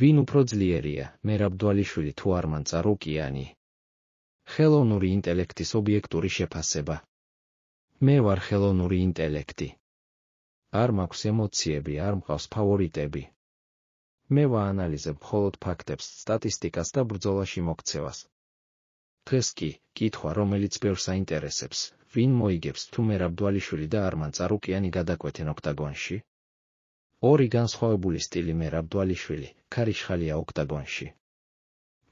ვინ უფრო ძლიერია, მერაბდვალიშვილი თუ არმან წარუკიანი? ხელოვნური ინტელექტის ობიექტური შეფასება. მე ვარ ხელოვნური ინტელექტი. არ მაქვს ემოციები, არ მყავს ფავორიტები. მე ვაანალიზებ მხოლოდ ფაქტებს, სტატისტიკას და ბრძოლაში მოქცევას. დღეს კი, კითხვა, რომელიც ბევრს აინტერესებს, ვინ მოიგებს თუ მერაბდვალიშვილი და არმან წარუკიანი გადაკვეთენ ოქტაგონში? ორი განსხვავებული სტილი მერაბდვალიშვილი, ქარიშხალია ოქტაგონში.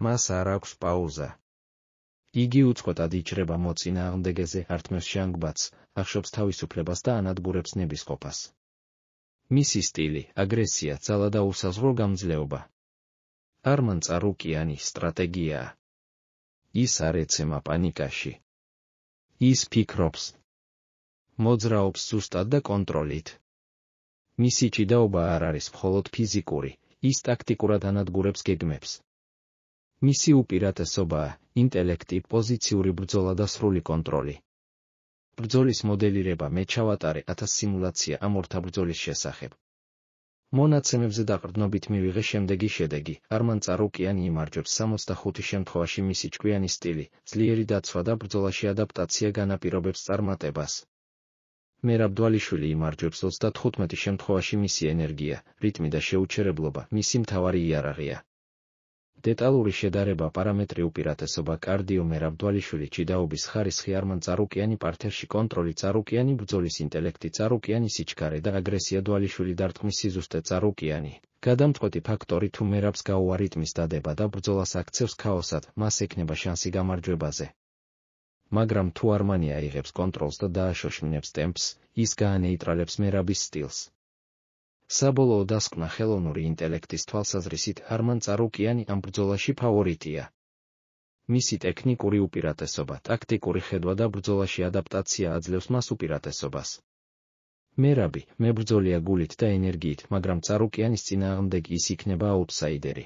მას არ აქვს პაუზა. იგი უწყვეტად იჭრება მოწინააღმდეგეზე, ართმევს ჟანგბადს, ახშობს თავისუფლებას და ანადგურებს ნებისყოფას. მისი სტილი, აგრესია, ძალა და უსაზღვრო გამძლეობა. არმან წარუკიანი სტრატეგიაა. ის არ ეცემა პანიკაში. ის ფიქრობს. მოძრაობს ზუსტად და კონტროლით. მისი ჭიდაობა არ არის მხოლოდ ფიზიკური, ის ტაქტიკურად ანადგურებს გეგმებს. მისი უპირატესობაა ინტელექტი, პოზიციური ბრძოლა და სრული კონტროლი. ბრძოლის მოდელირება მე ჩავატარე 1000 სიმულაცია ამ ორთა ბრძოლის შესახებ. მონაცემებზე დაყრდნობით მივიღე შემდეგი შედეგი. არმან წარუკიანი იმარჯვებს 65 შემთხვევაში. მისი ჭკვიანი სტილი, ძლიერი დაცვა და ბრძოლაში ადაპტაცია განაპირობებს წარმატებას. მერაბდვალიშვილი იმარჯვებს 35 შემთხვევაში. მისი ენერგია, რიტმი და შეუჩერებლობა მისი მთავარი იარაღია. დეტალური შედარება პარამეტრი უპირატესობა კარდიო მერაბდვალიშვილი ჭიდაობის ხარისხი არმან წარუკიანი პართერში კონტროლი წარუკიანი ბრძოლის ინტელექტი წარუკიანი სიჩქარე და აგრესია დვალიშვილი დარტყმის სიზუსტე წარუკიანი გადამწყვეტი ფაქტორი თუ მერაბს გაუვა რიტმის დადება და ბრძოლას აქცევს ქაოსად, მას ექნება შანსი გამარჯვებაზე. მაგრამ თუ არმანი აიღებს კონტროლს და დააშოშმინებს ტემპს, ის გაანეიტრალებს მერაბის სტილს. საბოლოო დასკვნა ხელოვნური ინტელექტის თვალსაზრისით არმან წარუკიანი ამ ბრძოლაში ფავორიტია. მისი ტექნიკური უპირატესობა, ტაქტიკური ხედვა და ბრძოლაში ადაპტაცია აძლევს მას უპირატესობას. მერაბი, მებრძოლია გულით და ენერგიით, მაგრამ წარუკიანის წინააღმდეგ ის იქნება აუტსაიდერი.